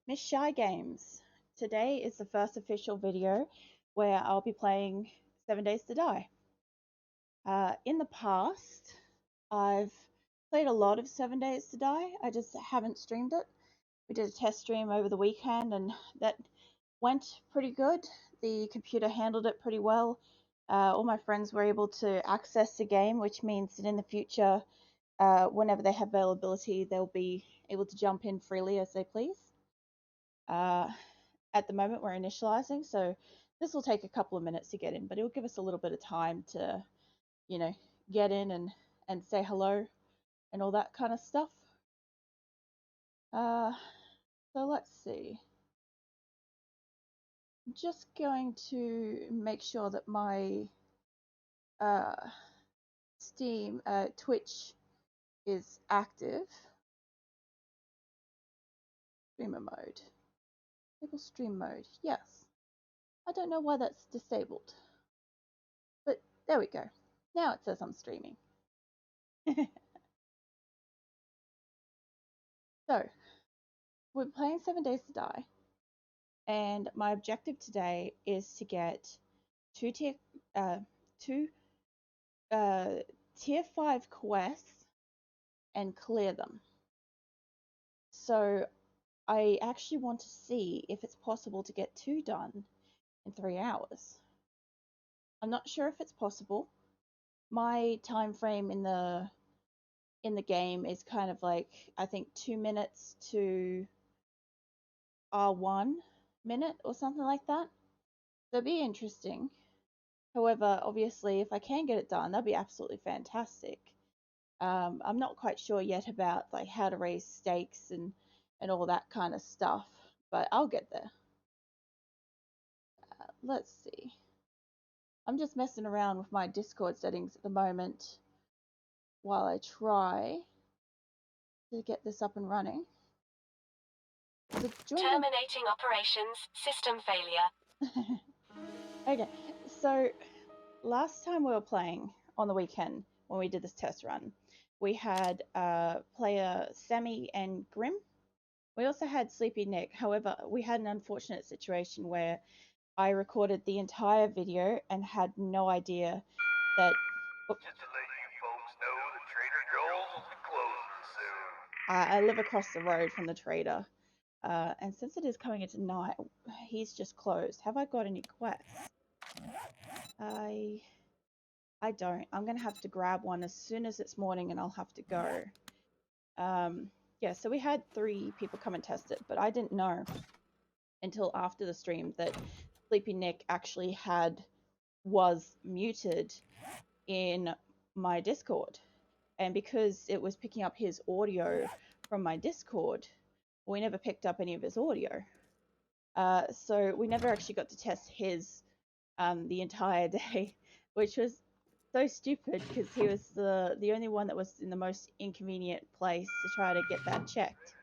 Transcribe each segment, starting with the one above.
Miss Shy Games. Today is the first official video where I'll be playing 7 Days to Die. In the past, I've played a lot of 7 Days to Die, I just haven't streamed it. We did a test stream over the weekend and that went pretty good. The computer handled it pretty well. All my friends were able to access the game, which means that in the future, whenever they have availability, they'll be able to jump in freely as they please. At the moment, we're initializing, so this will take a couple of minutes to get in, but it'll give us a little bit of time to, get in and say hello and all that kind of stuff. So let's see. I'm just going to make sure that my Twitch is active. Streamer mode. Enable stream mode. Yes. I don't know why that's disabled. But there we go. Now it says I'm streaming. So, we're playing 7 Days to Die. And my objective today is to get two tier 5 quests and clear them. So I actually want to see if it's possible to get 2 done in 3 hours. I'm not sure if it's possible. My time frame in the game is kind of like, I think 2 minutes to 1 minute or something like that. So it'd be interesting. However, obviously, if I can get it done, that'd be absolutely fantastic. I'm not quite sure yet about like how to raise stakes and all that kind of stuff, but I'll get there. Let's see. I'm just messing around with my Discord settings at the moment while I try to get this up and running. Terminating operations, system failure. Okay, so last time we were playing on the weekend when we did this test run, we had player Sammy and Grim. We also had Sleepy Nick. However, we had an unfortunate situation where I recorded the entire video and had no idea that. Just to let you folks know, the Trader Joe's will be closing soon. I live across the road from the Trader. And since it is coming into night, he's just closed. Have I got any quests? I don't. I'm going to have to grab one as soon as it's morning and I'll have to go. Yeah, so we had 3 people come and test it, but I didn't know until after the stream that Sleepy Nick actually was muted in my Discord. And because it was picking up his audio from my Discord, we never picked up any of his audio. So we never actually got to test his the entire day, which was so stupid because he was the only one that was in the most inconvenient place to try to get that checked.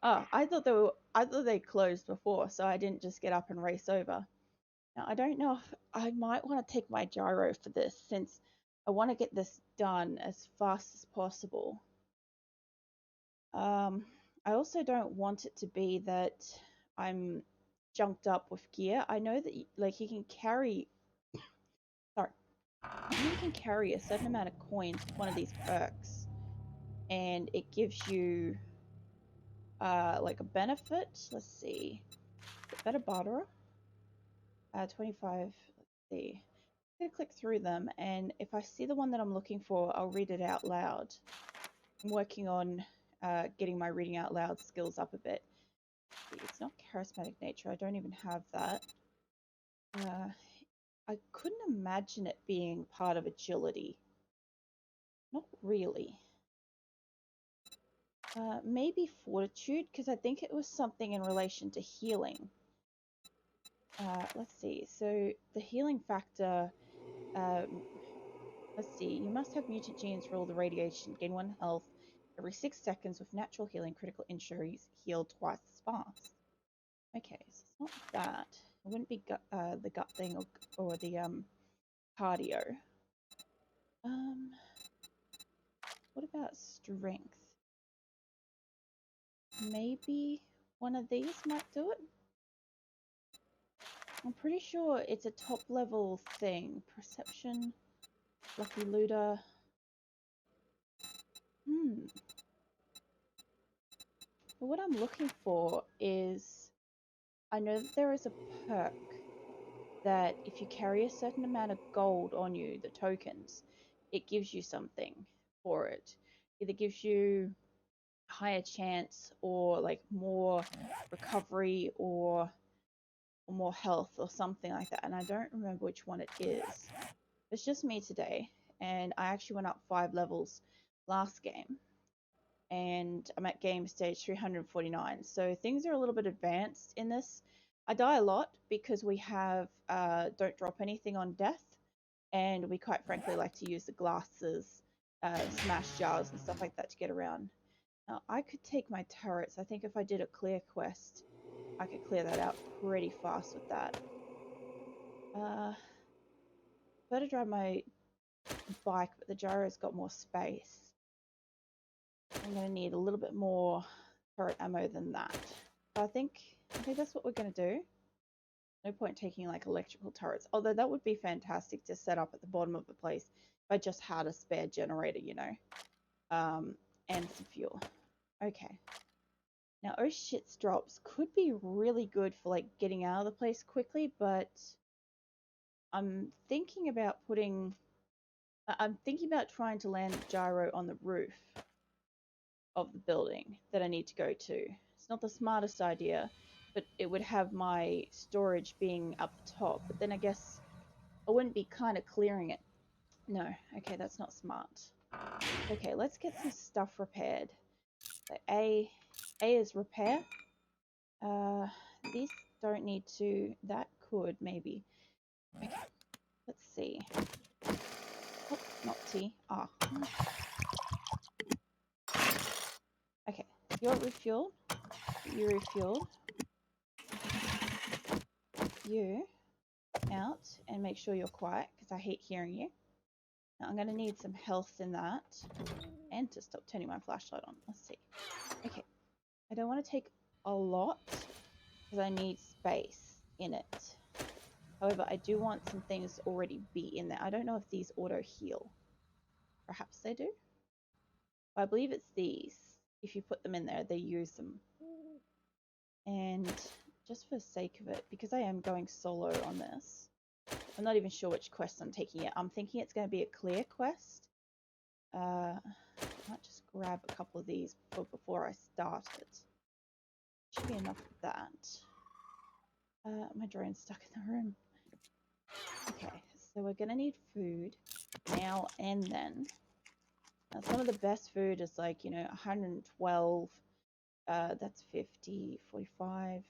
Oh, I thought they closed before, so I didn't just get up and race over. Now I don't know if I might want to take my gyro for this, since I want to get this done as fast as possible. I also don't want it to be that I'm junked up with gear. I know that like you can carry you can carry a certain amount of coins with one of these perks, and it gives you like a benefit. Let's see, better barterer. 25. Let's see. I'm gonna click through them, and if I see the one that I'm looking for, I'll read it out loud. I'm working on getting my reading out loud skills up a bit. It's not charismatic nature. I don't even have that. I couldn't imagine it being part of agility. Not really. Maybe fortitude, because I think it was something in relation to healing. Let's see. So the healing factor. Let's see. You must have mutant genes for all the radiation. Gain 1 health every 6 seconds with natural healing. Critical injuries healed twice as fast. Okay, so it's not that. It wouldn't be the gut thing or the cardio. What about strength? maybe one of these might do it. I'm pretty sure it's a top level thing. Perception, lucky looter. But what I'm looking for is, I know that there is a perk that if you carry a certain amount of gold on you, the tokens, it gives you something for it. Either gives you higher chance or like more recovery or more health or something like that. And I don't remember which one it is. It's just me today. And I actually went up 5 levels last game. And I'm at game stage 349. So things are a little bit advanced in this. I die a lot because we have don't drop anything on death, and we quite frankly like to use the glasses, smash jars and stuff like that to get around. Now I could take my turrets. I think if I did a clear quest, I could clear that out pretty fast with that. Better drive my bike, but the gyro's got more space. I'm going to need a little bit more turret ammo than that. So I think that's what we're going to do. No point taking like electrical turrets, although that would be fantastic to set up at the bottom of the place if I just had a spare generator, you know, and some fuel. Okay. Now, oh shit's drops could be really good for like getting out of the place quickly, but I'm thinking about trying to land the gyro on the roof of the building that I need to go to. It's not the smartest idea, but it would have my storage being up the top. But then I guess I wouldn't be kind of clearing it. No, okay, that's not smart. Okay, let's get some stuff repaired. So A is repair. These don't need to. That could maybe. Okay, let's see. Oh, not T. Ah. Okay, you're refueled. You refueled. You out and make sure you're quiet because I hate hearing you. Now I'm going to need some health in that and to stop turning my flashlight on. Let's see. Okay, I don't want to take a lot because I need space in it. However, I do want some things already be in there. I don't know if these auto heal. Perhaps they do. I believe it's these. If you put them in there, they use them. And just for the sake of it, because I am going solo on this, I'm not even sure which quest I'm taking yet. I'm thinking it's going to be a clear quest. I might just grab a couple of these before I start it. Should be enough of that. My drone's stuck in the room. Okay, so we're going to need food now and then. Now, some of the best food is like, you know, 112, that's 50, 45,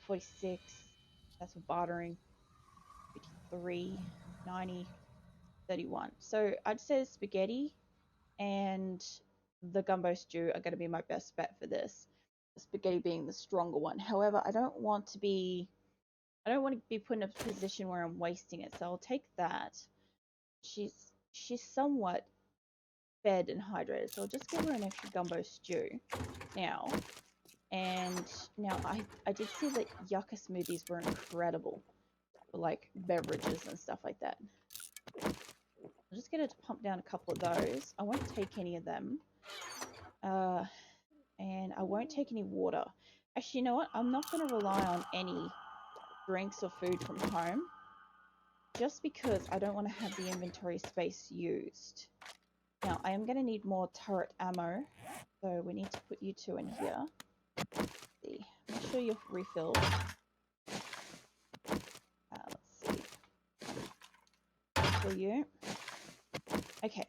46, that's for bartering, 53, 90, 31. So I'd say spaghetti and the gumbo stew are going to be my best bet for this. The spaghetti being the stronger one. However, I don't want to be put in a position where I'm wasting it. So I'll take that. She's somewhat fed and hydrated, so I'll just give her an extra gumbo stew now. And now I did see that yucca smoothies were incredible for like beverages and stuff like that. I'll just get her to pump down a couple of those. I won't take any of them. And I won't take any water. Actually, you know what? I'm not going to rely on any drinks or food from home, just because I don't want to have the inventory space used. Now, I am going to need more turret ammo, so we need to put you two in here. Let's see. Make sure you're refilled. Let's see. Refill you. Okay.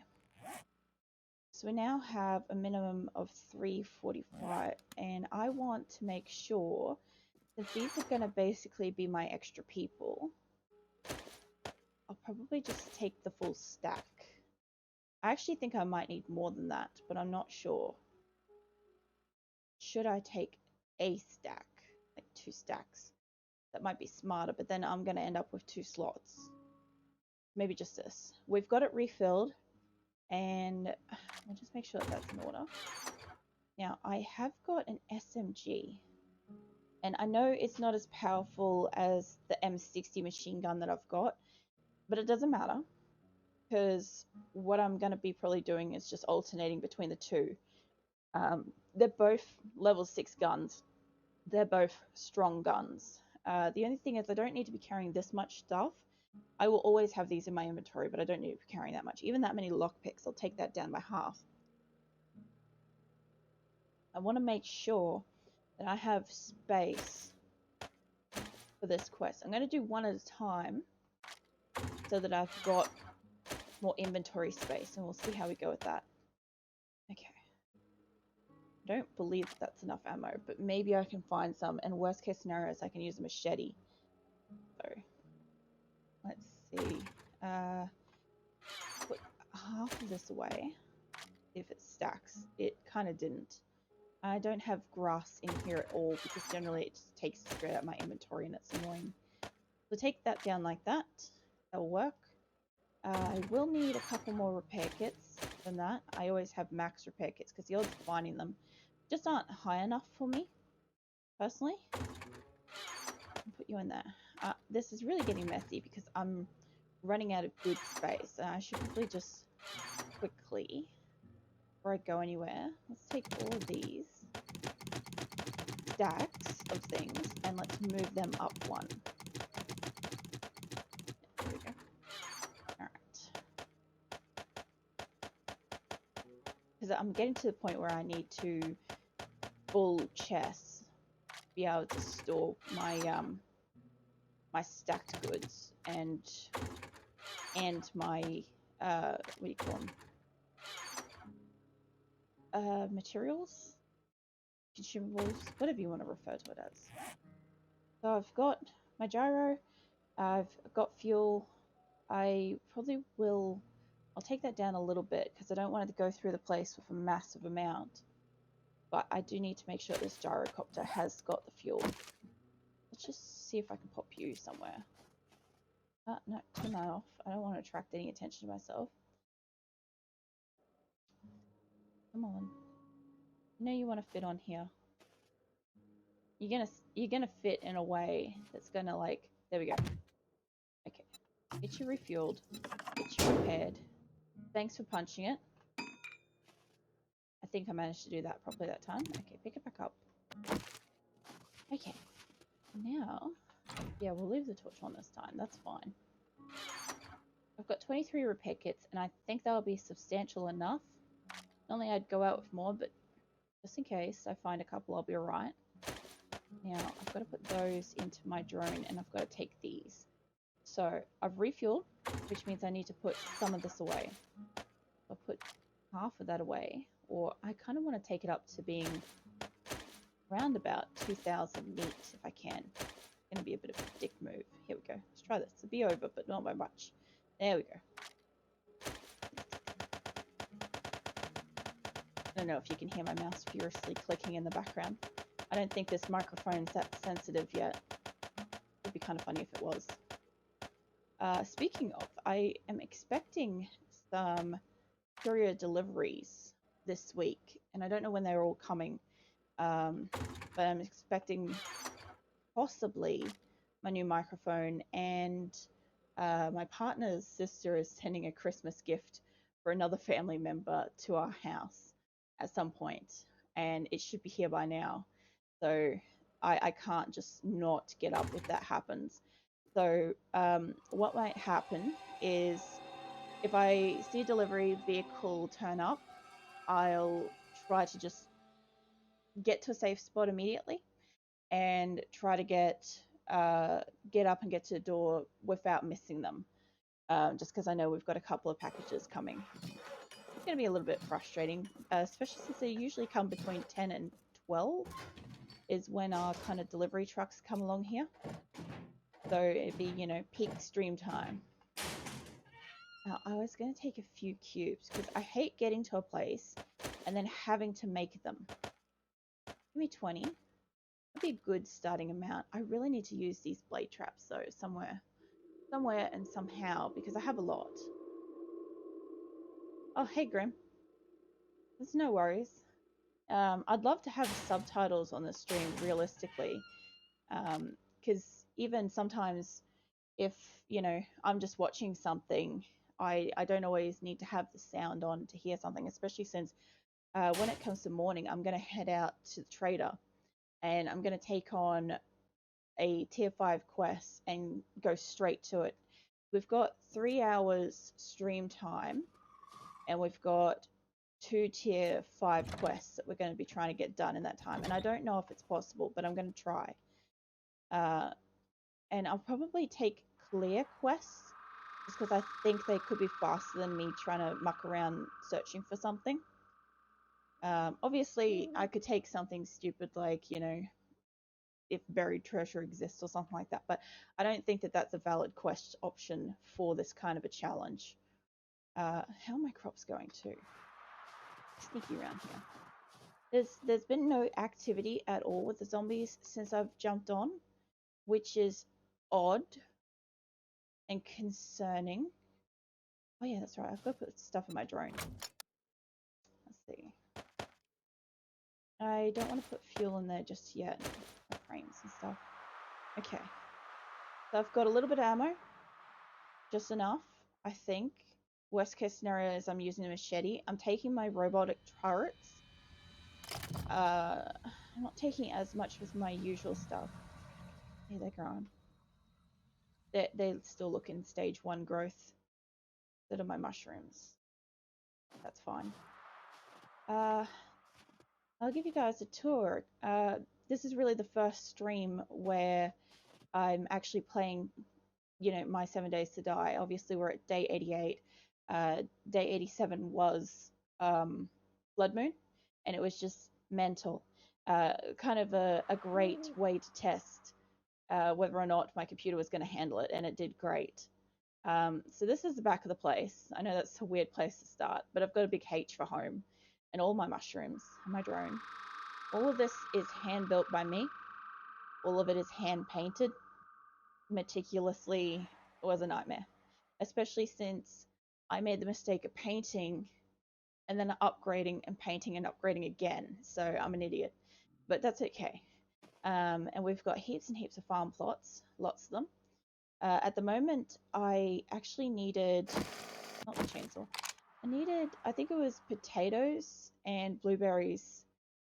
So we now have a minimum of 345, and I want to make sure that these are going to basically be my extra people. I'll probably just take the full stack. I actually think I might need more than that, but I'm not sure. Should I take a stack? Like 2 stacks? That might be smarter, but then I'm going to end up with 2 slots. Maybe just this. We've got it refilled, and I'll just make sure that that's in order. Now, I have got an SMG, and I know it's not as powerful as the M60 machine gun that I've got, but it doesn't matter because what I'm going to be probably doing is just alternating between the two. They're both level 6 guns. They're both strong guns. The only thing is I don't need to be carrying this much stuff. I will always have these in my inventory, but I don't need to be carrying that much. Even that many lockpicks, I'll take that down by half. I want to make sure that I have space for this quest. I'm going to do one at a time so that I've got more inventory space, and we'll see how we go with that. Okay. I don't believe that's enough ammo, but maybe I can find some, and worst case scenarios, I can use a machete. So, let's see. Put half of this away, if it stacks. It kind of didn't. I don't have grass in here at all, because generally it just takes it straight out of my inventory, and it's annoying. So take that down like that. That'll work. I will need a couple more repair kits than that. I always have max repair kits, because the odds of finding them just aren't high enough for me, personally. I'll put you in there. This is really getting messy because I'm running out of good space. I should probably just quickly, before I go anywhere, let's take all of these stacks of things and let's move them up one. There we go. Alright. Because I'm getting to the point where I need to full chests be able to store my my stacked goods and my what do you call them? Materials, consumables, whatever you want to refer to it as. So I've got my gyro, I've got fuel. I probably will. I'll take that down a little bit because I don't want it to go through the place with a massive amount. But I do need to make sure this gyrocopter has got the fuel. Let's just see if I can pop you somewhere. No, turn that off. I don't want to attract any attention to myself. Come on. You know you want to fit on here. You're gonna fit in a way that's gonna like. There we go. Okay. Get you refueled. Get you repaired. Thanks for punching it. I think I managed to do that properly that time. Okay, pick it back up. Okay. Now, yeah, we'll leave the torch on this time. That's fine. I've got 23 repair kits, and I think that'll be substantial enough. Normally I'd go out with more, but just in case I find a couple, I'll be alright. Now, I've got to put those into my drone, and I've got to take these. So, I've refueled, which means I need to put some of this away. I'll put half of that away, or I kind of want to take it up to being around about 2,000 meat if I can. It's going to be a bit of a dick move. Here we go. Let's try this. It'll be over, but not by much. There we go. I don't know if you can hear my mouse furiously clicking in the background. I don't think this microphone's that sensitive yet. It'd be kind of funny if it was. Speaking of, I am expecting some courier deliveries this week, and I don't know when they're all coming, but I'm expecting possibly my new microphone, and my partner's sister is sending a Christmas gift for another family member to our house at some point, and it should be here by now. So I can't just not get up if that happens. So what might happen is if I see a delivery vehicle turn up, I'll try to just get to a safe spot immediately and try to get up and get to the door without missing them. Just because I know we've got a couple of packages coming. It's going to be a little bit frustrating, especially since they usually come between 10 and 12 is when our kind of delivery trucks come along here. So it'd be, you know, peak stream time. Now, I was going to take a few cubes because I hate getting to a place and then having to make them. Give me 20. That'd be a good starting amount. I really need to use these blade traps though, somewhere and somehow, because I have a lot. Oh, hey Grim. There's no worries. I'd love to have subtitles on the stream realistically, because even sometimes if I'm just watching something, I don't always need to have the sound on to hear something, especially since when it comes to morning, I'm going to head out to the trader and I'm going to take on a tier 5 quest and go straight to it. We've got 3 hours stream time and we've got 2 tier 5 quests that we're going to be trying to get done in that time. And I don't know if it's possible, but I'm going to try. And I'll probably take clear quests just because I think they could be faster than me trying to muck around searching for something. Obviously, I could take something stupid like, if buried treasure exists or something like that, but I don't think that that's a valid quest option for this kind of a challenge. How are my crops going to? Sneaky around here. There's been no activity at all with the zombies since I've jumped on, which is odd and concerning. Oh yeah, that's right. I've got to put stuff in my drone. Let's see. I don't want to put fuel in there just yet. My frames and stuff. Okay. So I've got a little bit of ammo. Just enough, I think. Worst case scenario is I'm using a machete. I'm taking my robotic turrets. I'm not taking as much as my usual stuff. Yeah, they're growing. They still look in stage 1 growth. That are my mushrooms. That's fine. I'll give you guys a tour. This is really the first stream where I'm actually playing, my 7 Days to Die. Obviously, we're at day 88. Day 87 was Blood Moon, and it was just mental. Kind of a great way to test whether or not my computer was going to handle it, and it did great. So this is the back of the place. I know that's a weird place to start, but I've got a big H for home, and all my mushrooms, and my drone. All of this is hand built by me. All of it is hand painted meticulously. It was a nightmare, especially since I made the mistake of painting and then upgrading and painting and upgrading again. So I'm an idiot, but that's okay. And we've got heaps and heaps of farm plots, lots of them. At the moment, I actually needed, not the chainsaw, I think it was potatoes and blueberries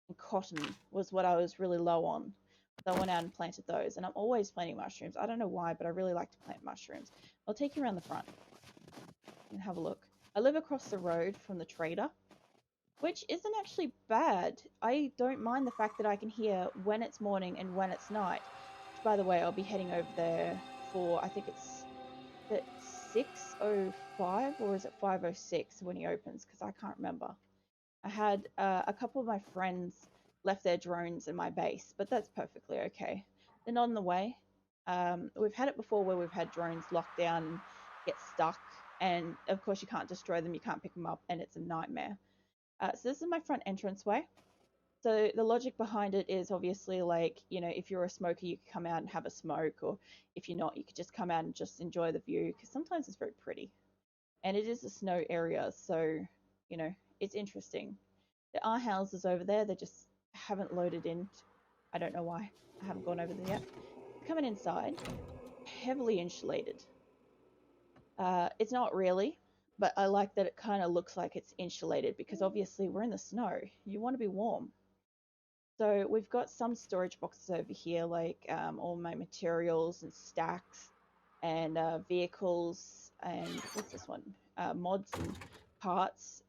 and cotton was what I was really low on. So I went out and planted those, and I'm always planting mushrooms. I don't know why, but I really like to plant mushrooms. I'll take you around the front and have a look. I live across the road from the trader, which isn't actually bad. I don't mind the fact that I can hear when it's morning and when it's night. Which, by the way, I'll be heading over there for, I think it's at 6:05 or is it 5:06 when he opens, because I can't remember. I had a couple of my friends left their drones in my base, but that's perfectly okay. They're not in the way. We've had it before where we've had drones locked down and get stuck, and of course you can't destroy them, you can't pick them up, and it's a nightmare. So this is my front entranceway. So the logic behind it is obviously like, if you're a smoker, you could come out and have a smoke, or if you're not, you could just come out and just enjoy the view, because sometimes it's very pretty. And it is a snow area, so, it's interesting. There are houses over there, they just haven't loaded in. I don't know why. I haven't gone over there yet. Coming inside, heavily insulated. It's not really, but I like that it kind of looks like it's insulated because obviously we're in the snow. You want to be warm. So we've got some storage boxes over here, like all my materials and stacks and vehicles and what's this one? Mods and parts.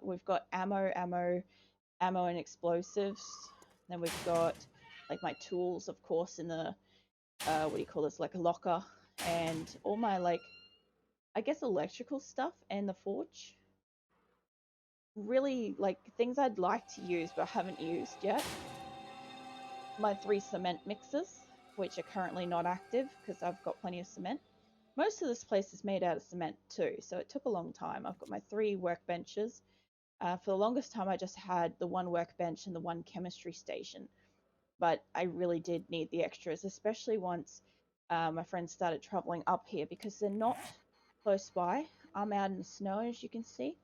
We've got ammo and explosives. Then we've got like my tools, of course, in the what do you call this? Like a locker, and all my I guess electrical stuff and the forge. Really like things I'd like to use but haven't used yet. My 3 cement mixers, which are currently not active because I've got plenty of cement. Most of this place is made out of cement too, so it took a long time. I've got my 3 workbenches. For the longest time, I just had the 1 workbench and the 1 chemistry station, but I really did need the extras, especially once my friends started traveling up here because they're not close by. I'm out in the snow, as you can see,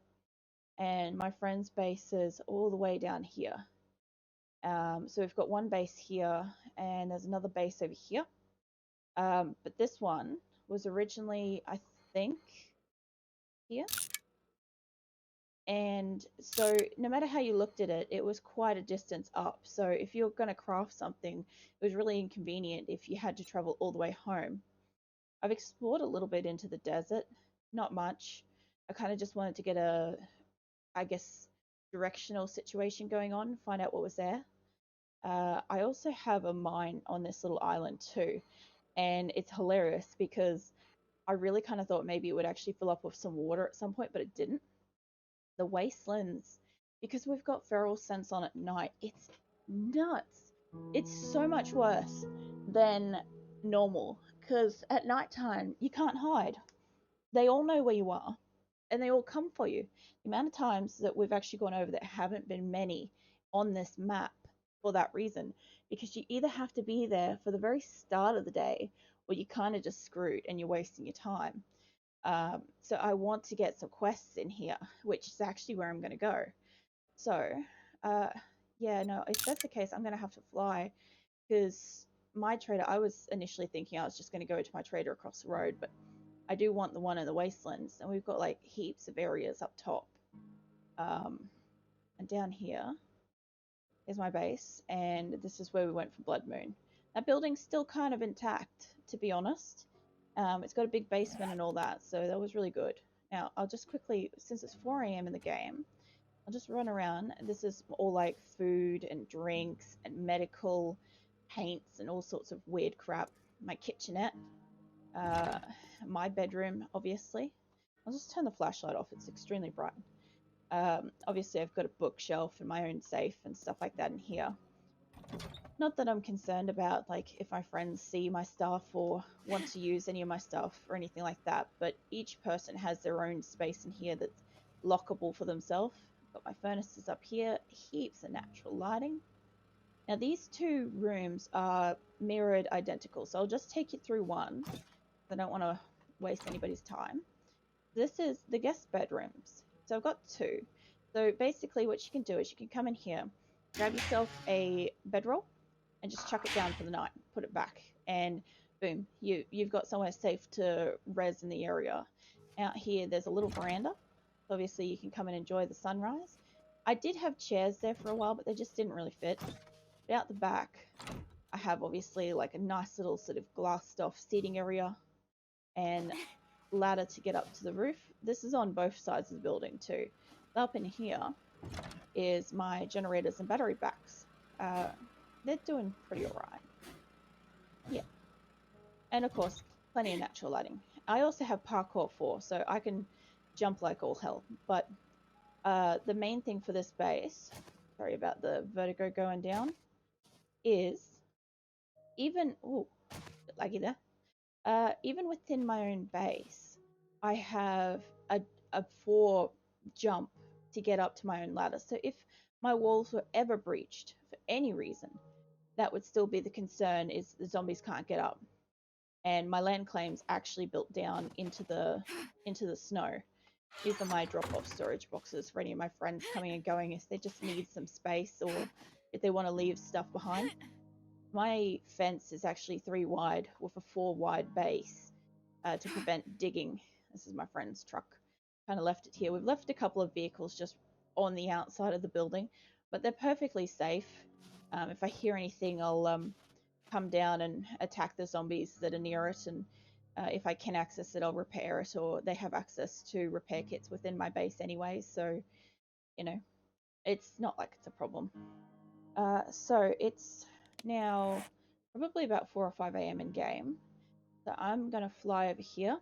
and my friend's base is all the way down here. So we've got one base here, and there's another base over here. But this one was originally, I think, here. And so no matter how you looked at it, it was quite a distance up. So if you're going to craft something, it was really inconvenient if you had to travel all the way home. I've explored a little bit into the desert, not much. I kind of just wanted to get a, I guess, directional situation going on, find out what was there. I also have a mine on this little island too, and it's hilarious because I really kind of thought maybe it would actually fill up with some water at some point, but it didn't. The wastelands, because we've got feral scents on at night, it's nuts. It's so much worse than normal because at nighttime you can't hide. They all know where you are and they all come for you. The amount of times that we've actually gone over that haven't been many on this map for that reason, because you either have to be there for the very start of the day or you kind of just screwed and you're wasting your time. So I want to get some quests in here, which is actually where I'm going to go. So, uh, yeah, no, if that's the case, I'm going to have to fly because my trader, I was initially thinking I was just going to go to my trader across the road, but I do want the one in the wastelands, and we've got like heaps of areas up top. Um, and down here is my base, and this is where we went for Blood Moon. That building's still kind of intact, to be honest. It's got a big basement and all that, so that was really good. Now, I'll just quickly, since it's 4 a.m. in the game, I'll just run around. This is all like food and drinks and medical paints and all sorts of weird crap. My kitchenette, uh, my bedroom, obviously. I'll just turn the flashlight off, it's extremely bright. Obviously, I've got a bookshelf and my own safe and stuff like that in here. Not that I'm concerned about like if my friends see my stuff or want to use any of my stuff or anything like that, but each person has their own space in here that's lockable for themselves. I've got my furnaces up here, heaps of natural lighting. Now these two rooms are mirrored identical, so I'll just take you through one. I don't want to waste anybody's time. This is the guest bedrooms. So I've got two. So basically what you can do is you can come in here, grab yourself a bedroll, and just chuck it down for the night, put it back, and boom, you've got somewhere safe to res in the area. Out here, there's a little veranda. So obviously, you can come and enjoy the sunrise. I did have chairs there for a while, but they just didn't really fit. But out the back, I have obviously like a nice little sort of glassed off seating area and ladder to get up to the roof. This is on both sides of the building too. Up in here is my generators and battery packs. They're doing pretty alright. Yeah. And of course, plenty of natural lighting. I also have parkour 4, so I can jump like all hell. But the main thing for this base, sorry about the vertigo going down, is even, ooh, laggy there. Even within my own base, I have a 4 jump to get up to my own ladder. So if my walls were ever breached for any reason, that would still be the concern, is the zombies can't get up. And my land claims actually built down into the snow. These are my drop-off storage boxes for any of my friends coming and going if they just need some space or if they want to leave stuff behind. My fence is actually 3 wide with a 4 wide base to prevent digging. This is my friend's truck. Kind of left it here. We've left a couple of vehicles just on the outside of the building, but they're perfectly safe. If I hear anything, I'll come down and attack the zombies that are near it, and if I can access it, I'll repair it, or they have access to repair kits within my base anyway, so, you know, it's not like it's a problem. So it's now probably about 4 or 5 a.m. in game, so I'm going to fly over here.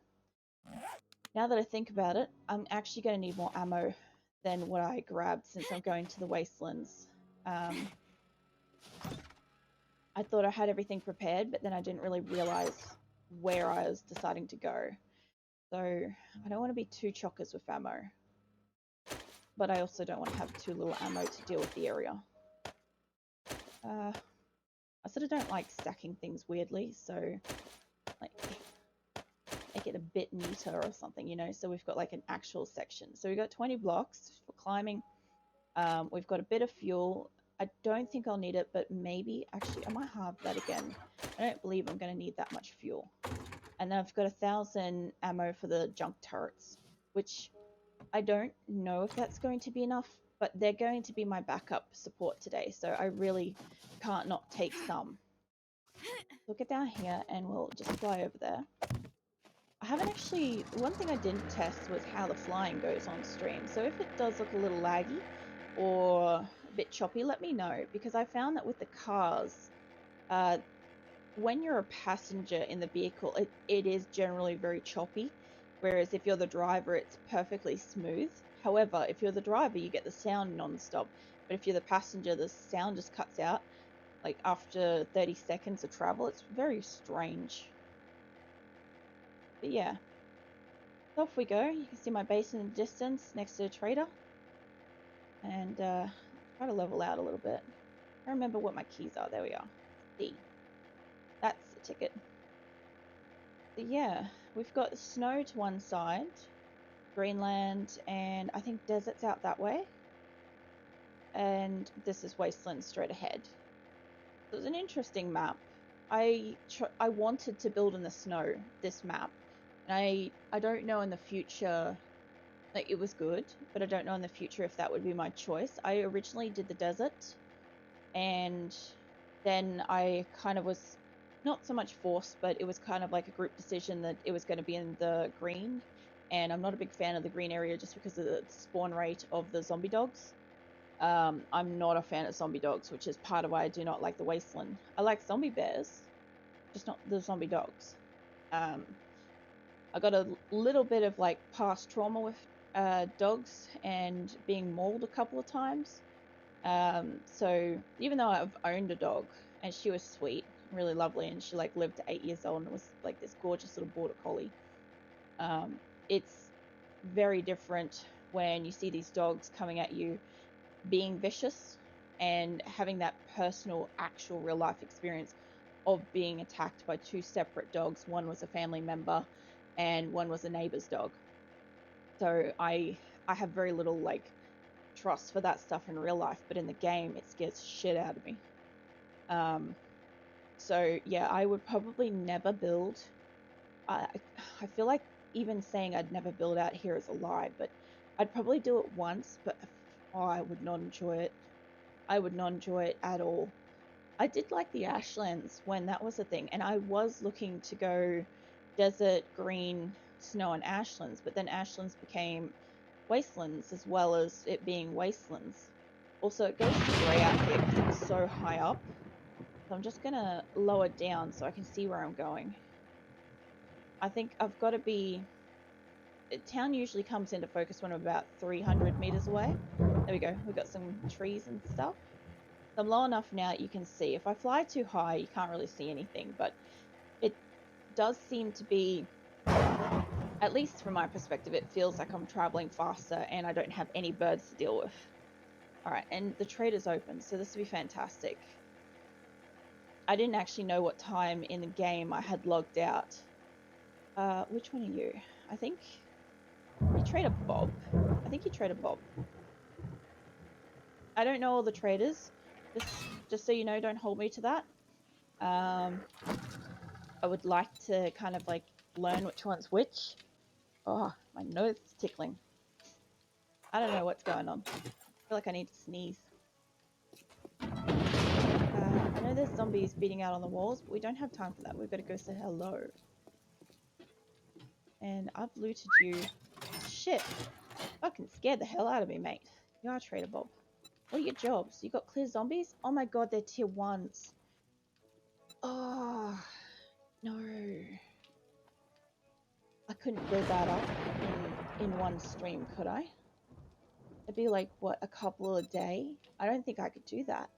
Now that I think about it, I'm actually going to need more ammo than what I grabbed since I'm going to the wastelands. I thought I had everything prepared, but then I didn't really realize where I was deciding to go. So I don't want to be too chockers with ammo, but I also don't want to have too little ammo to deal with the area. I sort of don't like stacking things weirdly, so like make it a bit neater or something, you know, so we've got like an actual section. So we've got 20 blocks for climbing. We've got a bit of fuel. I don't think I'll need it, but maybe, actually, I might halve that again. I don't believe I'm going to need that much fuel. And then I've got 1,000 ammo for the junk turrets, which I don't know if that's going to be enough, but they're going to be my backup support today, so I really can't not take some. We'll get down here and we'll just fly over there. I haven't actually, one thing I didn't test was how the flying goes on stream, so if it does look a little laggy or a bit choppy, let me know, because I found that with the cars, when you're a passenger in the vehicle, it is generally very choppy, whereas if you're the driver, it's perfectly smooth. However, if you're the driver, you get the sound non-stop, but if you're the passenger, the sound just cuts out, like after 30 seconds of travel. It's very strange. But yeah, so off we go. You can see my base in the distance next to the trader, and try to level out a little bit. I remember what my keys are. There we are. C. That's the ticket. So yeah, we've got snow to one side, Greenland, and I think desert's out that way. And this is wasteland straight ahead. So it's an interesting map. I wanted to build in the snow, this map. And I don't know in the future, like, it was good, but I don't know in the future if that would be my choice. I originally did the desert, and then I kind of was not so much forced, but it was kind of like a group decision that it was going to be in the green. And I'm not a big fan of the green area just because of the spawn rate of the zombie dogs. I'm not a fan of zombie dogs, which is part of why I do not like the wasteland. I like zombie bears, just not the zombie dogs. I got a little bit of like past trauma with dogs and being mauled a couple of times. So even though I've owned a dog and she was sweet, really lovely, and she like lived to 8 years old and was like this gorgeous little border collie, it's very different when you see these dogs coming at you being vicious and having that personal, actual real life experience of being attacked by two separate dogs. One was a family member and one was a neighbor's dog. So I have very little like trust for that stuff in real life, but in the game it scares shit out of me. So yeah, I would probably never build. I feel like even saying I'd never build out here is a lie, but I'd probably do it once, but I would not enjoy it. I would not enjoy it at all. I did like the Ashlands when that was a thing, and I was looking to go desert, green, snow, and Ashlands, but then Ashlands became wastelands as well as it being wastelands. Also, it goes to grey out here because I'm so high up. So I'm just gonna lower down so I can see where I'm going. I think I've got to be... Town usually comes into focus when I'm about 300 meters away. There we go. We've got some trees and stuff. So I'm low enough now that you can see. If I fly too high, you can't really see anything, but it does seem to be, at least from my perspective, it feels like I'm traveling faster and I don't have any birds to deal with. All right, and the trade is open, so this would be fantastic. I didn't actually know what time in the game I had logged out. Which one are you? I think you trade a Bob. I think you trade a Bob. I don't know all the traders. Just so you know, don't hold me to that. I would like to kind of like learn which one's which. Oh, my nose is tickling. I don't know what's going on. I feel like I need to sneeze. I know there's zombies beating out on the walls, but we don't have time for that. We've got to go say hello. And I've looted you. Shit. Fucking scared the hell out of me, mate. You are a traitor, Bob. What are your jobs? You got clear zombies? Oh my god, they're tier 1s. Oh, no. I couldn't build that up in one stream, could I? It'd be like, what, a couple a day? I don't think I could do that.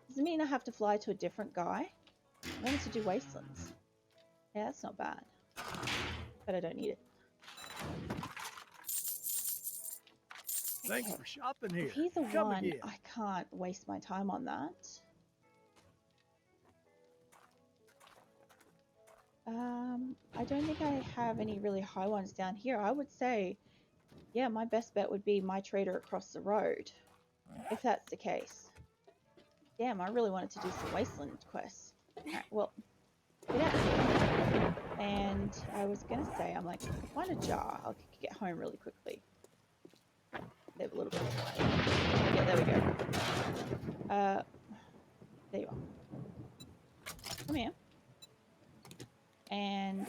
Does it mean I have to fly to a different guy? I wanted to do wastelands. Yeah, that's not bad. But I don't need it. Thanks Okay. for shopping here. If he's a Come 1, again. I can't waste my time on that. I don't think I have any really high ones down here. I would say, yeah, my best bet would be my trader across the road, if that's the case. Damn, I really wanted to do some wasteland quests. Alright, well, get out here. And I was gonna say, I'm like, if I could find a jar, I'll get home really quickly. Save a little bit of time. Yeah, there we go. There you are. Come here. And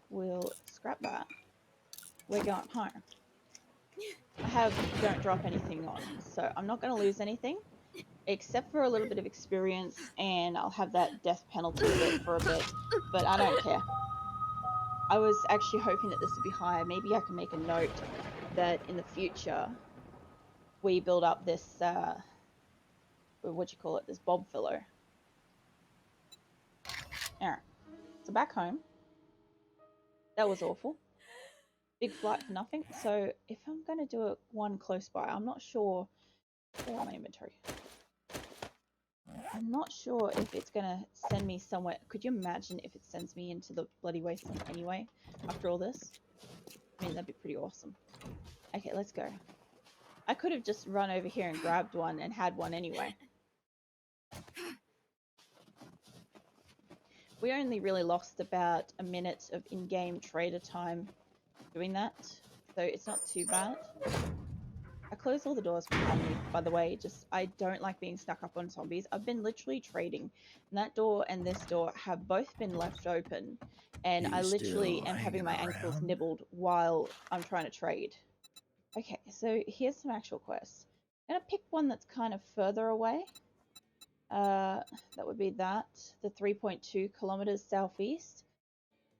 we'll scrap that. We're going home. I have don't drop anything on, so I'm not going to lose anything except for a little bit of experience, and I'll have that death penalty bit for a bit, but I don't care. I was actually hoping that this would be higher. Maybe I can make a note that in the future we build up this what do you call it, this bob filler. Alright, so back home. That was awful. Big flight for nothing. So if I'm going to do it one close by, I'm not sure. Clear out my inventory. I'm not sure if it's going to send me somewhere. Could you imagine if it sends me into the bloody wasteland anyway after all this? I mean, that'd be pretty awesome. Okay, let's go. I could have just run over here and grabbed one and had one anyway. We only really lost about a minute of in-game trader time doing that, so it's not too bad. I closed all the doors behind me, by the way. Just, I don't like being stuck up on zombies. I've been literally trading, and that door and this door have both been left open, and I literally am having my ankles nibbled while I'm trying to trade. Okay, so here's some actual quests. I'm gonna pick one that's kind of further away. That would be that, the 3.2 kilometers southeast.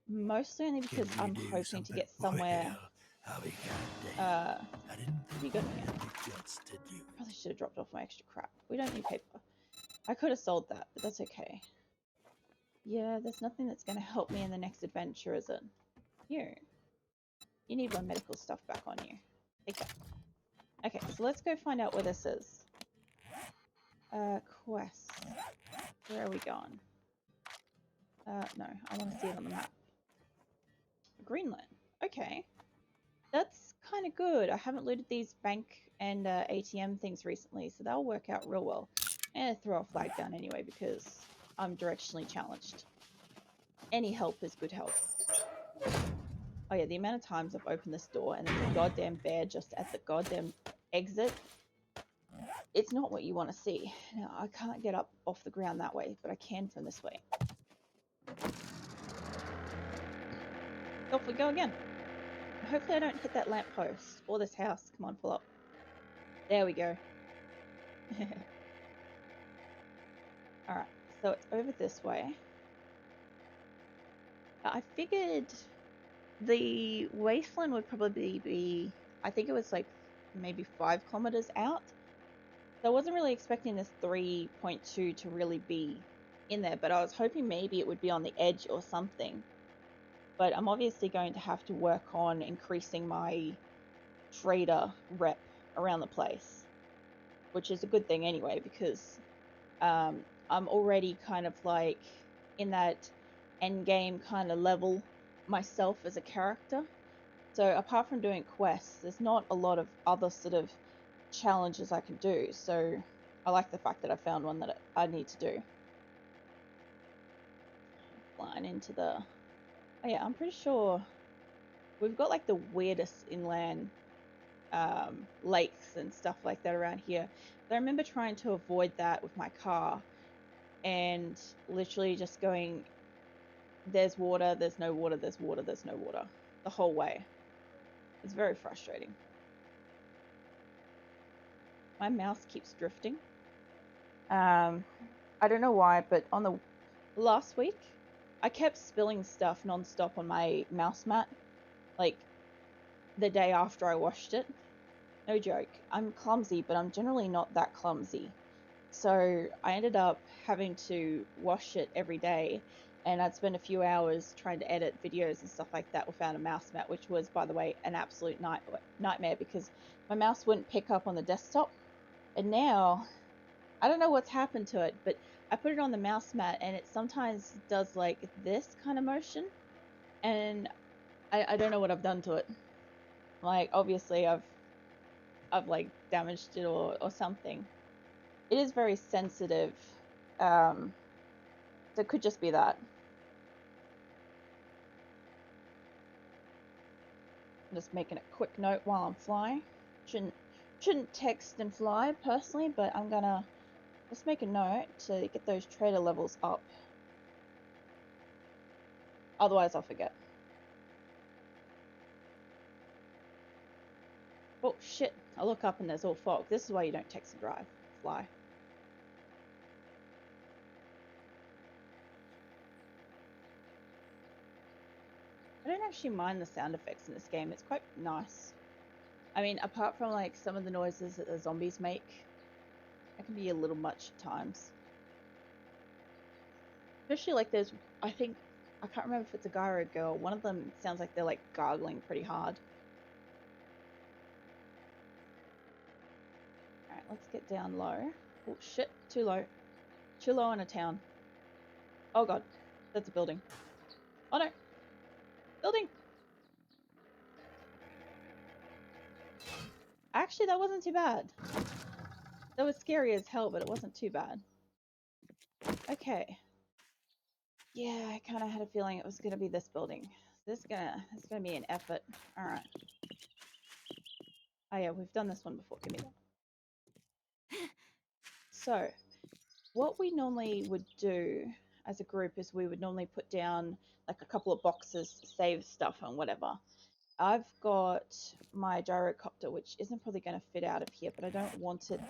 Mostly only because I'm hoping to get somewhere. What are you got here? I probably should have dropped off my extra crap. We don't need paper. I could have sold that, but that's okay. Yeah, there's nothing that's going to help me in the next adventure, is it? Here. You need my medical stuff back on you. Take that. Okay, so let's go find out where this is. Quests. Where are we going? No, I want to see it on the map. Greenland. Okay. That's kind of good. I haven't looted these bank and ATM things recently, so that'll work out real well. And throw a flag down anyway because I'm directionally challenged. Any help is good help. Oh yeah, the amount of times I've opened this door and there's a goddamn bear just at the goddamn exit. It's not what you want to see. Now, I can't get up off the ground that way, but I can from this way. Off we go again. Hopefully I don't hit that lamppost or this house. Come on, pull up. There we go. Alright, so it's over this way. I figured the wasteland would probably be, I think it was like maybe 5 kilometers out. So I wasn't really expecting this 3.2 to really be in there, but I was hoping maybe it would be on the edge or something. But I'm obviously going to have to work on increasing my trader rep around the place, which is a good thing anyway, because I'm already kind of like in that end game kind of level myself as a character. So apart from doing quests, there's not a lot of other sort of challenges I can do. So I like the fact that I found one that I need to do. Flying into the... Oh yeah, I'm pretty sure we've got like the weirdest inland lakes and stuff like that around here. But I remember trying to avoid that with my car and literally just going, there's water, there's no water, there's water, there's no water the whole way. It's very frustrating. My mouse keeps drifting. I don't know why, but on the last week, I kept spilling stuff non-stop on my mouse mat, like the day after I washed it. No joke. I'm clumsy, but I'm generally not that clumsy. So I ended up having to wash it every day, and I'd spend a few hours trying to edit videos and stuff like that without a mouse mat, which was, by the way, an absolute nightmare because my mouse wouldn't pick up on the desktop. And now, I don't know what's happened to it, but I put it on the mouse mat and it sometimes does like this kind of motion, and I don't know what I've done to it. Like, obviously I've like damaged it or something. It is very sensitive So it could just be that. I'm just making a quick note while I'm flying. Shouldn't text and fly personally, but I'm gonna just make a note to get those trader levels up. Otherwise I'll forget. Oh shit, I look up and there's all fog. This is why you don't text and drive. Fly. I don't actually mind the sound effects in this game. It's quite nice. I mean, apart from like some of the noises that the zombies make, that can be a little much at times. Especially like there's, I can't remember if it's a guy or a girl. One of them sounds like they're like gargling pretty hard. Alright, let's get down low. Oh shit, too low. Too low in a town. Oh god, that's a building. Oh no! Building! Actually, that wasn't too bad. That was scary as hell, but it wasn't too bad. Okay. Yeah, I kind of had a feeling it was going to be this building. It's gonna be an effort. Alright. Oh yeah, we've done this one before. Give me that. So, what we normally would do as a group is we would normally put down like a couple of boxes to save stuff and whatever. I've got my gyrocopter, which isn't probably going to fit out of here, but I don't want it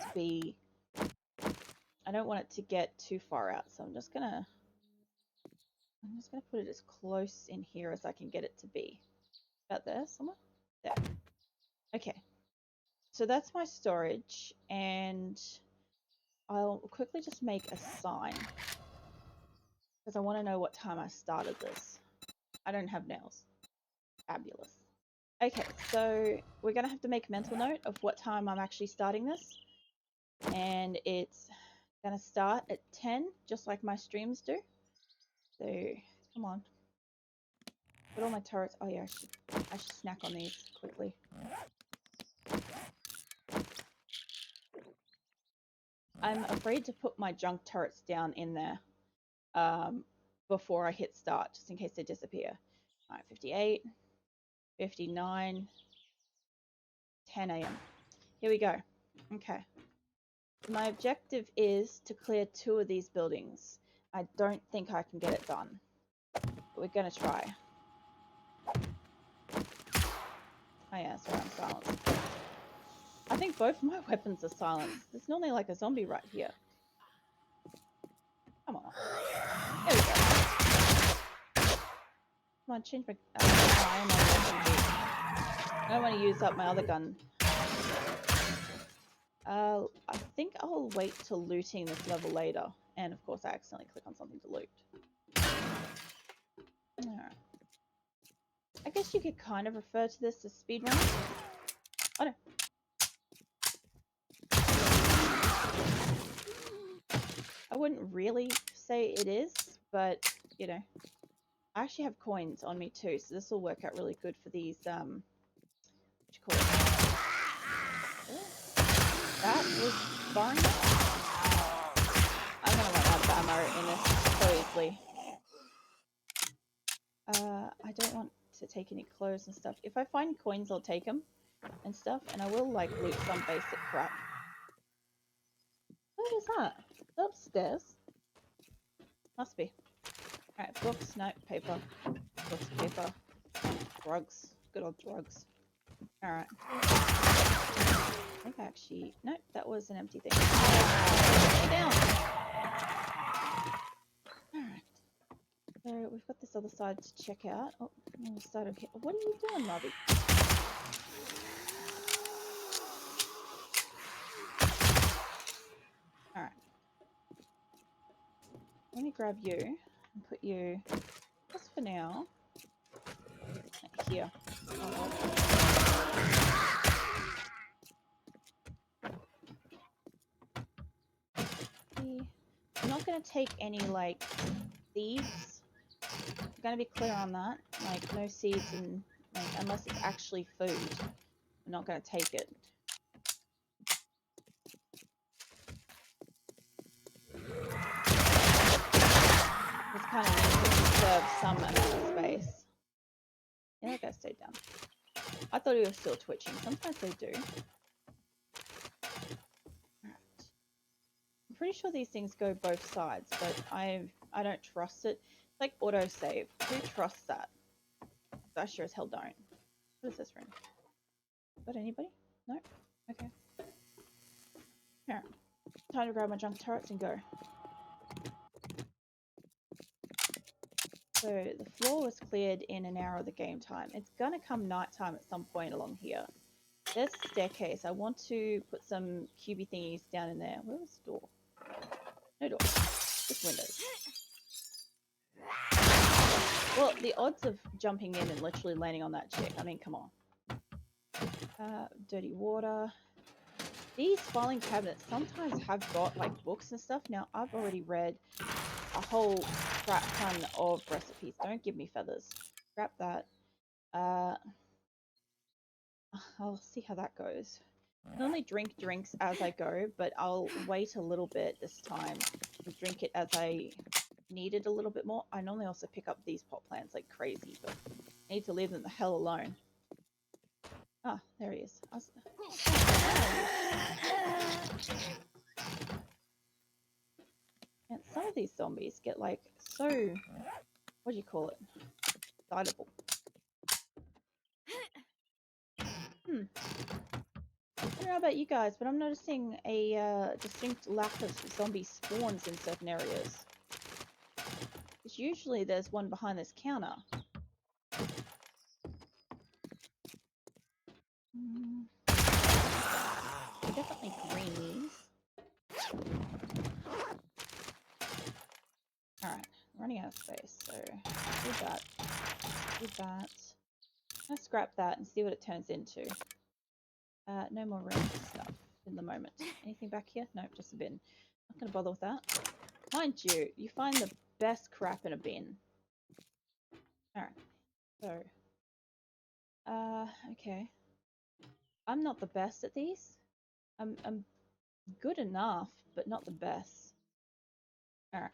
to get too far out, so I'm just gonna put it as close in here as I can get it to be. About there somewhere? There. Okay. So that's my storage, and I'll quickly just make a sign because I want to know what time I started this. I don't have nails. Fabulous. Okay, so we're going to have to make a mental note of what time I'm actually starting this. And it's going to start at 10, just like my streams do. So, come on. Put all my turrets. Oh yeah, I should snack on these quickly. I'm afraid to put my junk turrets down in there before I hit start, just in case they disappear. Alright, 58, 59, 10 a.m. Here we go. Okay. My objective is to clear 2 of these buildings. I don't think I can get it done, but we're going to try. Oh yeah, sorry, I'm silenced. I think both my weapons are silenced. There's normally like a zombie right here. Come on. There we go. Come on, change my... I don't want to use up my other gun. I think I'll wait till looting this level later. And of course I accidentally click on something to loot. Alright. I guess you could kind of refer to this as speedrunning. Oh no. I wouldn't really say it is, but you know. I actually have coins on me too, so this will work out really good for these, what you call it? That was fun. I'm gonna run out of ammo in this so easily. I don't want to take any clothes and stuff. If I find coins, I'll take them and stuff, and I will like loot some basic crap. What is that? Upstairs? Must be. Alright, books, no, paper. Books, paper. Drugs. Good old drugs. Alright. I think actually... No, that was an empty thing. Stay down! Alright. So we've got this other side to check out. Oh, I'm going to start over here. What are you doing, Robbie? Alright. Let me grab you and put you, just for now, here. I'm not going to take any, like, seeds. I'm going to be clear on that. Like, no seeds, and like, unless it's actually food, I'm not going to take it. conserve some amount of space. Yeah, that guy stayed down. I thought he was still twitching. Sometimes they do. Alright. I'm pretty sure these things go both sides, but I don't trust it. It's like autosave. Who trusts that? I sure as hell don't. What is this room? Got anybody? No? Okay. Alright. Time to grab my junk turrets and go. So the floor was cleared in an hour of the game time. It's gonna come nighttime at some point along here. There's a staircase. I want to put some cubey thingies down in there. Where was the door? No door. Just windows. Well, the odds of jumping in and literally landing on that chick. I mean, come on. Dirty water. These filing cabinets sometimes have got like books and stuff. Now, I've already read a whole crap ton of recipes. Don't give me feathers. Scrap that. I'll see how that goes. I normally drink drinks as I go, but I'll wait a little bit this time and drink it as I need it a little bit more. I normally also pick up these pot plants like crazy, but I need to leave them the hell alone. Ah, there he is. And some of these zombies get like so, what do you call it? Excitable. I don't know about you guys, but I'm noticing a distinct lack of zombie spawns in certain areas. Because usually there's one behind this counter. Definitely green these. Alright, running out of space, so do that. Do that. Let's scrap that and see what it turns into. No more room for stuff in the moment. Anything back here? Nope, just a bin. Not gonna bother with that. Mind you, you find the best crap in a bin. Alright, so okay. I'm not the best at these. I'm good enough, but not the best. Alright.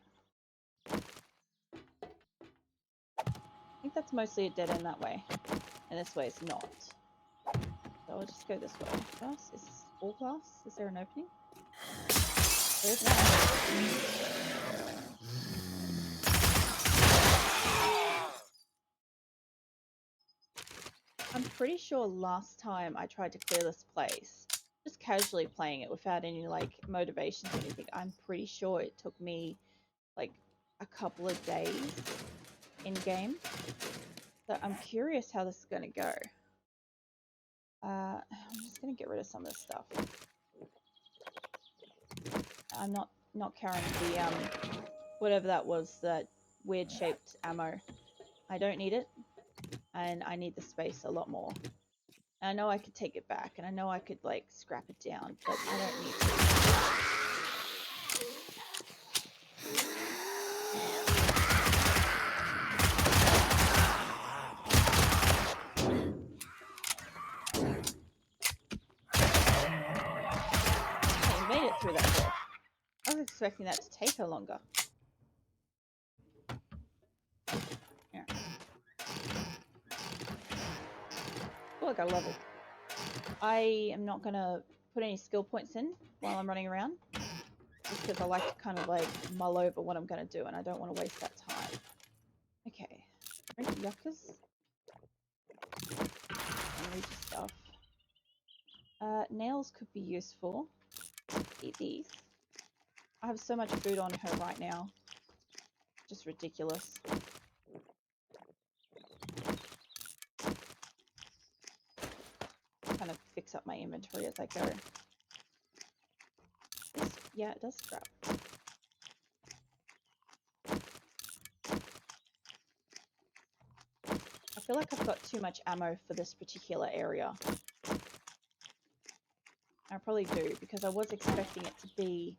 I think that's mostly a dead end that way. And this way is not. So I'll just go this way. Glass? Is this all glass? Is there an opening? There's one. I'm pretty sure last time I tried to clear this place, just casually playing it without any like motivations or anything, I'm pretty sure it took me like a couple of days in game. So I'm curious how this is going to go. I'm just going to get rid of some of this stuff. I'm not carrying the whatever that was, that weird shaped ammo. I don't need it, and I need the space a lot more. And I know I could take it back, and I know I could like scrap it down, but I don't need to. I made it through that door. I was expecting that to take her longer. Yeah. Oh, I got a level. I am not gonna put any skill points in while I'm running around, just because I like to kind of like mull over what I'm gonna do, and I don't want to waste that time. Okay, yuccas. And read stuff. Nails could be useful. Eat these. I have so much food on her right now. Just ridiculous. Kind of fix up my inventory as I go. Yeah, it does scrap. I feel like I've got too much ammo for this particular area. I probably do, because I was expecting it to be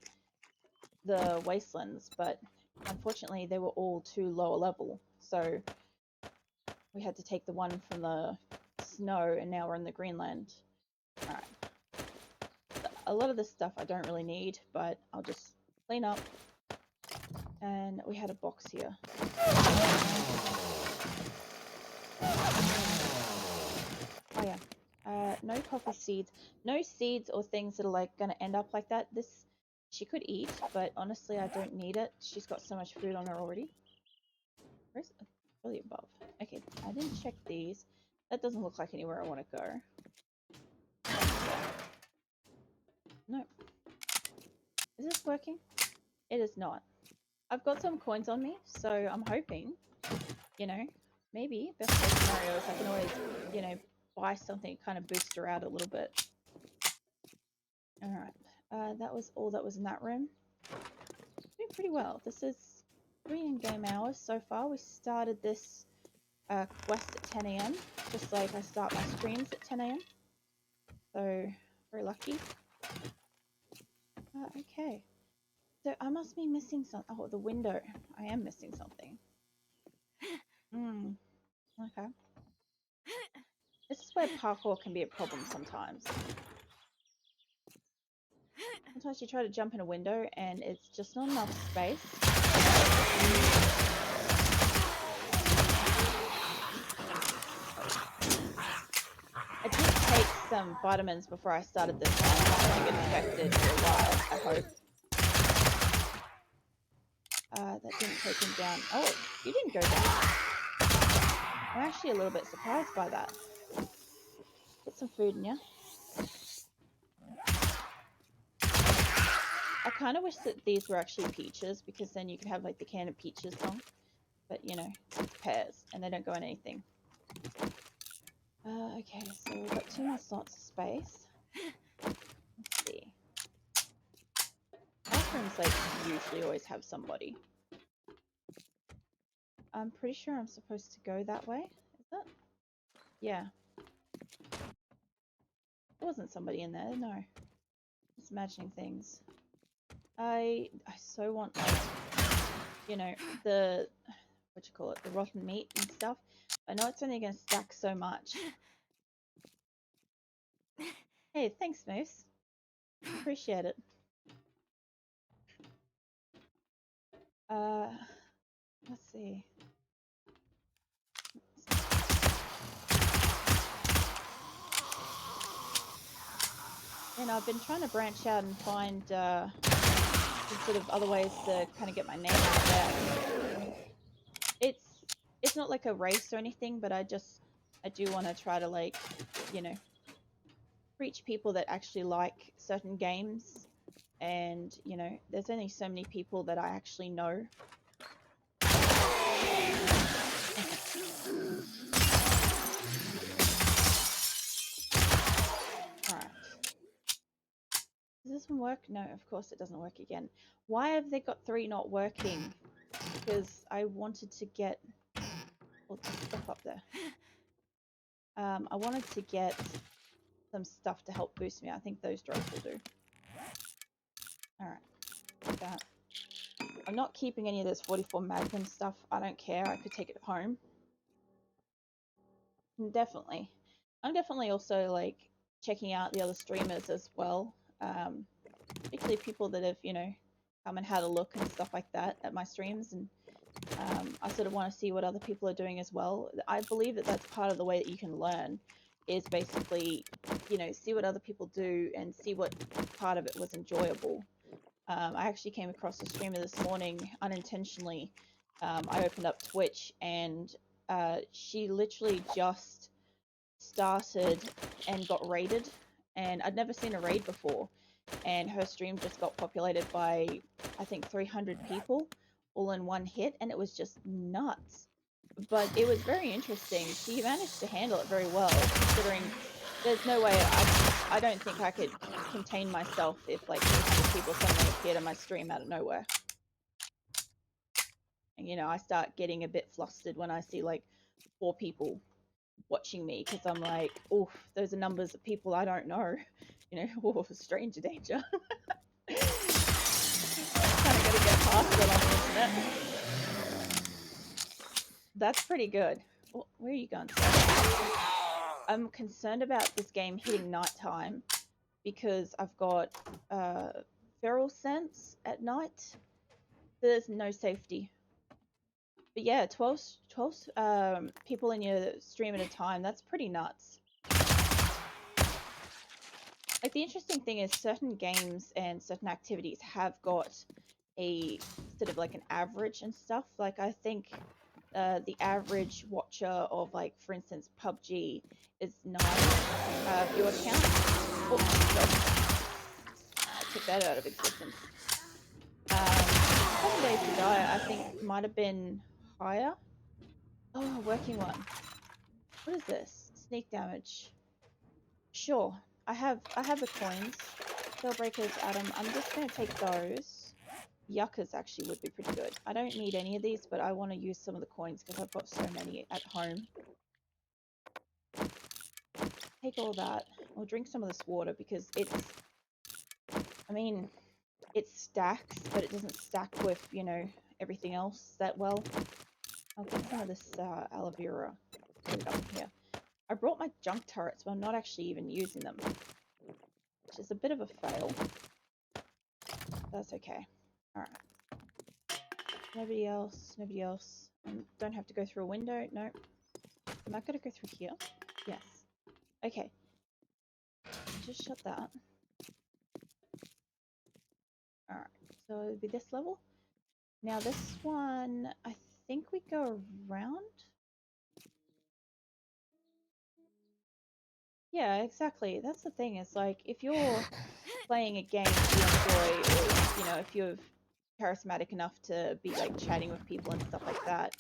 the wastelands, but unfortunately they were all too low a level, so we had to take the one from the snow, and now we're in the Greenland. Alright. A lot of this stuff I don't really need, but I'll just clean up. And we had a box here. Oh yeah. No poppy seeds. No seeds or things that are like gonna end up like that. This she could eat, but honestly I don't need it. She's got so much food on her already. Where's it? Really above. Okay, I didn't check these. That doesn't look like anywhere I want to go. No. Is this working? It is not. I've got some coins on me, so I'm hoping, you know, maybe best case scenarios I can always, you know, buy something kind of boost her out a little bit. Alright, that was all that was in that room. Doing pretty well. This is 3 in-game hours so far. We started this quest at 10 AM, just like I start my streams at 10 AM. So, very lucky. Okay. So I must be missing something. Oh, the window. I am missing something. Okay. This is where parkour can be a problem sometimes. Sometimes you try to jump in a window and it's just not enough space. I did take some vitamins before I started this one. I'm not going to get infected for a while, I hope. That didn't take him down. Oh, you didn't go down. I'm actually a little bit surprised by that. Put some food in you. I kind of wish that these were actually peaches, because then you could have like the can of peaches song. But you know, it's pears and they don't go in anything. Okay, so we've got 2 more slots of space. Let's see. Bathrooms like usually always have somebody. I'm pretty sure I'm supposed to go that way. Is it? Yeah. There wasn't somebody in there, no. Just imagining things. I so want, like, you know, the, what you call it, the rotten meat and stuff. I know it's only going to stack so much. Hey, thanks, Moose. Appreciate it. Let's see. And I've been trying to branch out and find sort of other ways to kind of get my name out there. It's not like a race or anything, but I do want to try to, like, you know, reach people that actually like certain games. And, you know, there's only so many people that I actually know. Alright. Does this one work? No, of course it doesn't work again. Why have they got 3 not working? Because I wanted to get... Well, just step up there. I wanted to get some stuff to help boost me. I think those drops will do. Alright. Like that. I'm not keeping any of this 44 Magnum stuff. I don't care. I could take it home. Definitely. I'm definitely also, like, checking out the other streamers as well. Particularly people that have, you know, come and had a look and stuff like that at my streams. And I sort of want to see what other people are doing as well. I believe that that's part of the way that you can learn, is basically, you know, see what other people do and see what part of it was enjoyable. I actually came across a streamer this morning unintentionally. I opened up Twitch and she literally just started and got raided, and I'd never seen a raid before, and her stream just got populated by, I think, 300 people all in one hit, and it was just nuts. But it was very interesting. She managed to handle it very well, considering there's no way, I don't think I could contain myself if like 300 people suddenly appeared on my stream out of nowhere. And you know, I start getting a bit flustered when I see like 4 people watching me, because I'm like, oof, those are numbers of people I don't know. You know, oh, stranger danger. Kind of got to get past it on the internet. That's pretty good. Oh, where are you going, sir? I'm concerned about this game hitting nighttime, because I've got feral sense at night, There's no safety. But yeah, 12 people in your stream at a time, that's pretty nuts. Like, the interesting thing is certain games and certain activities have got a sort of like an average and stuff. Like, I think the average watcher of, like, for instance, PUBG is 9 viewer count. Oh, I took that out of existence. 7 Days to Die, I think, might have been higher. Oh, working one. What is this? Sneak damage. Sure, I have the coins. Spellbreakers, Adam. I'm just gonna take those. Yuccas actually would be pretty good. I don't need any of these, but I want to use some of the coins because I've got so many at home. Take all that. I'll drink some of this water because it's, I mean, it stacks, but it doesn't stack with, you know, everything else that well. I'll get some of this aloe vera. Put it up in here. I brought my junk turrets, but I'm not actually even using them, which is a bit of a fail. That's okay. Alright. Nobody else. Nobody else. Don't have to go through a window. No. Am I going to go through here? Yes. Okay. Just shut that. Alright. So it'll be this level. Now this one, I think we go around. Yeah, exactly. That's the thing. It's like, if you're playing a game you enjoy, or, you know, if you're charismatic enough to be like chatting with people and stuff like that,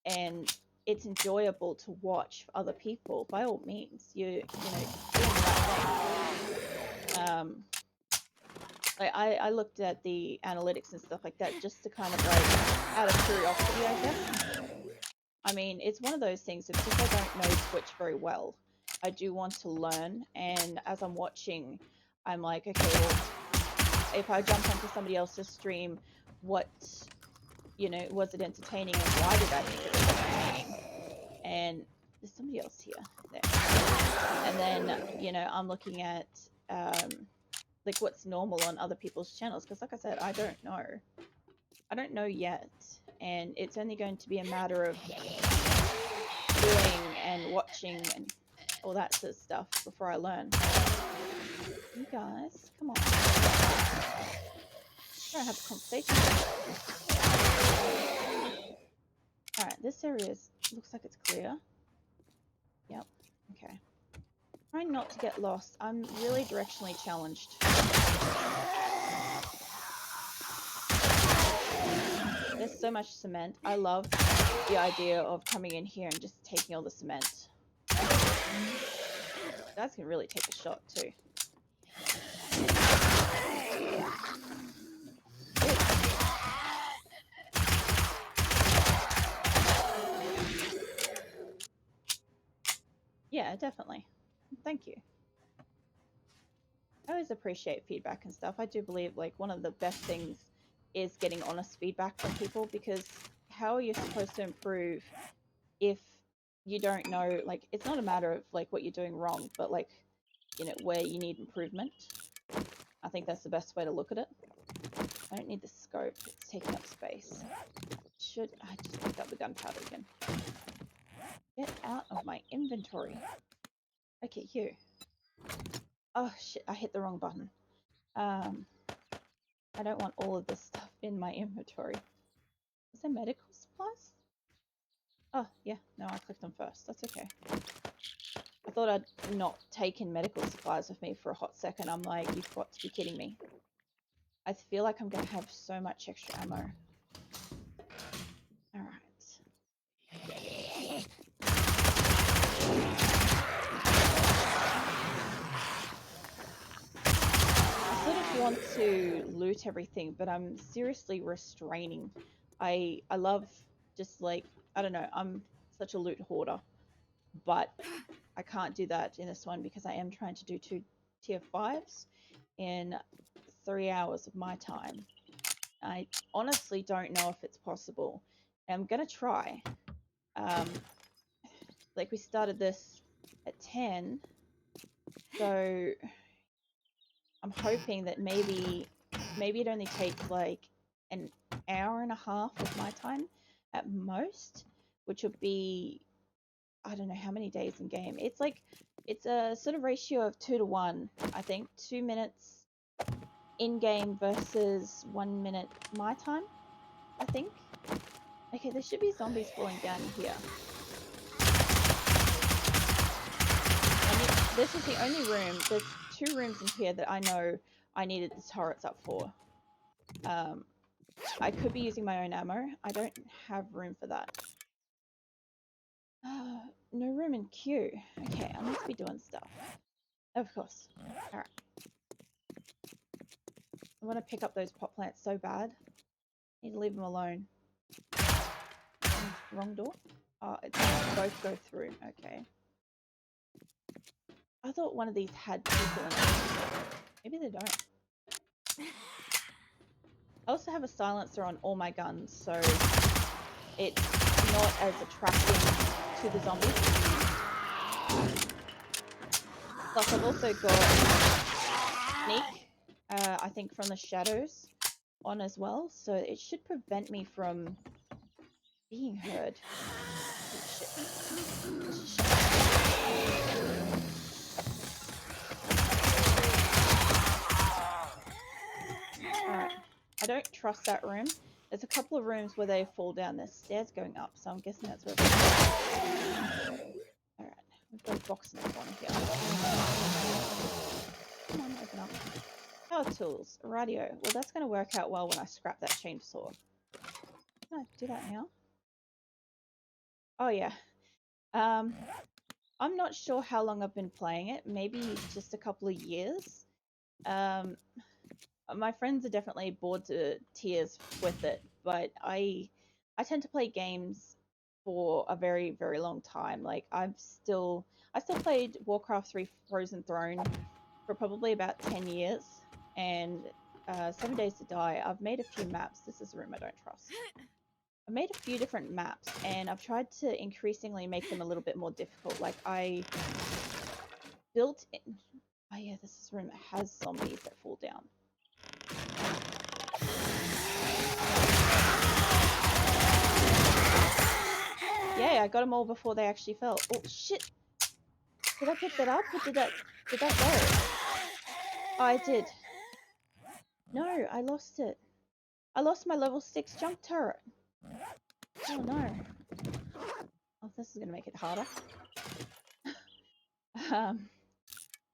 and it's enjoyable to watch other people, by all means, you know, doing the right thing. Like, I looked at the analytics and stuff like that just to kind of like out of curiosity, I guess. I mean, it's one of those things that because I don't know Twitch very well, I do want to learn, and as I'm watching, I'm like, okay, well, if I jump onto somebody else's stream, what, you know, was it entertaining, and why did I think it was entertaining? And there's somebody else here, there. And then, you know, I'm looking at like what's normal on other people's channels, because like I said, I don't know yet, and it's only going to be a matter of doing and watching and all that sort of stuff before I learn. You guys, come on. Try to have a conversation. Alright, this area looks like it's clear. Yep, okay. Trying not to get lost. I'm really directionally challenged. There's so much cement. I love the idea of coming in here and just taking all the cement. Guys can really take a shot too. Yeah, definitely. Thank you. I always appreciate feedback and stuff. I do believe like one of the best things is getting honest feedback from people, because how are you supposed to improve if you don't know, like, it's not a matter of like what you're doing wrong, but like, you know, where you need improvement. I think that's the best way to look at it. I don't need the scope, it's taking up space. I just picked up the gunpowder again. Get out of my inventory. Okay, you. Oh shit, I hit the wrong button. I don't want all of this stuff in my inventory. Is there medical supplies? Oh, yeah, no, I clicked them first. That's okay. I thought I'd not taken medical supplies with me for a hot second. I'm like, you've got to be kidding me. I feel like I'm going to have so much extra ammo. Alright. I sort of want to loot everything, but I'm seriously restraining. I love just like, I don't know, I'm such a loot hoarder, but I can't do that in this one because I am trying to do 2 tier 5s in 3 hours of my time. I honestly don't know if it's possible. I'm gonna try. Like, we started this at 10, so I'm hoping that maybe it only takes like an hour and a half of my time at most, which would be, I don't know how many days in game. It's like, it's a sort of ratio of 2 to 1, I think. 2 minutes in game versus 1 minute my time, I think. Okay, there should be zombies falling down here. And this is the only room. There's 2 rooms in here that I know I needed the turrets up for. I could be using my own ammo. I don't have room for that. No room in queue. Okay, I must be doing stuff. Of course. Alright. I want to pick up those pot plants so bad. Need to leave them alone. Wrong door? Oh, it's both go through. Okay. I thought one of these had people in it. Maybe they don't. I also have a silencer on all my guns, so it's not as attracting to the zombies. Plus, I've also got sneak, I think from the shadows on as well, so it should prevent me from being heard. Oh, shit. Alright, I don't trust that room. There's a couple of rooms where they fall down. There's stairs going up, so I'm guessing that's where they're going. Alright, we've got a box in the corner here. Come on, open up. Power tools, radio. Well, that's going to work out well when I scrap that chainsaw. Can I do that now? Oh, yeah. I'm not sure how long I've been playing it. Maybe just a couple of years. My friends are definitely bored to tears with it, but I tend to play games for a very, very long time. Like I still played Warcraft 3 Frozen Throne for probably about 10 years, and 7 Days to Die. I've made a few maps. This is a room I don't trust. I've made a few different maps, and I've tried to increasingly make them a little bit more difficult. Like I built in. Oh yeah, this is a room that has zombies that fall down. Yeah, I got them all before they actually fell. Oh shit! Did I pick that up, or did that go? Oh, I did. No, I lost it. I lost my level 6 jump turret. Oh no. Oh, this is gonna make it harder.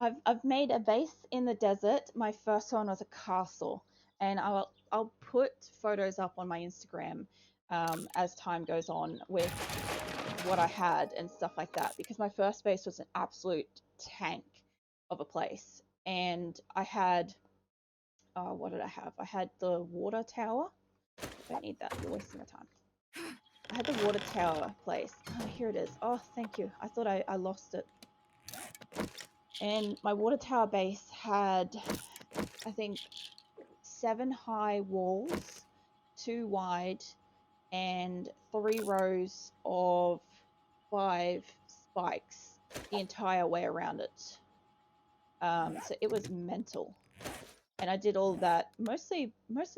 I've made a base in the desert. My first one was a castle, and I'll put photos up on my Instagram as time goes on with what I had and stuff like that, because my first base was an absolute tank of a place, and I had what did I have? I had the water tower. Don't need that. You're wasting my time. I had the water tower place. Oh, here it is. Oh, thank you. I thought I lost it. And my water tower base had, I think, 7 high walls, 2 wide, and 3 rows of 5 spikes the entire way around it. So it was mental. And I did all of that mostly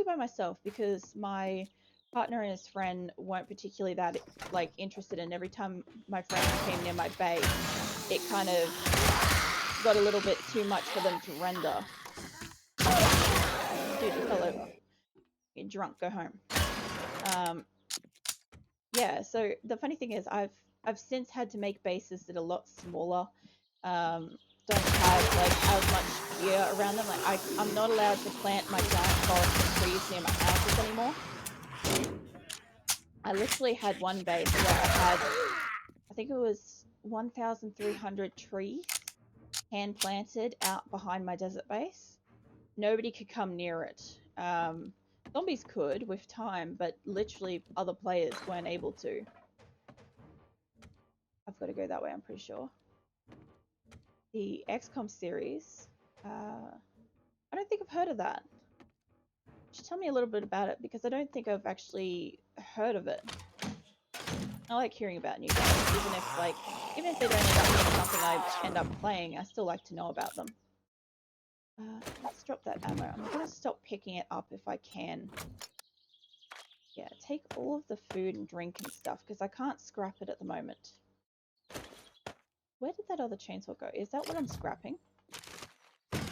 by myself, because my partner and his friend weren't particularly that interested in. Every time my friend came near my base, it kind of got a little bit too much for them to render. Dude, you fell over. You're drunk, go home. Yeah, so the funny thing is I've since had to make bases that are a lot smaller. Don't have as much gear around them. Like I'm not allowed to plant my giant forest of trees near my houses anymore. I literally had one base where I had, I think it was 1,300 trees hand planted out behind my desert base. Nobody could come near it. Zombies could with time, but literally other players weren't able to. I've got to go that way, I'm pretty sure. The XCOM series. I don't think I've heard of that. Just tell me a little bit about it, because I don't think I've actually heard of it. I like hearing about new games, even if they don't end up being something I end up playing, I still like to know about them. Let's drop that ammo. I'm gonna stop picking it up if I can. Yeah, take all of the food and drink and stuff because I can't scrap it at the moment. Where did that other chainsaw go? Is that what I'm scrapping?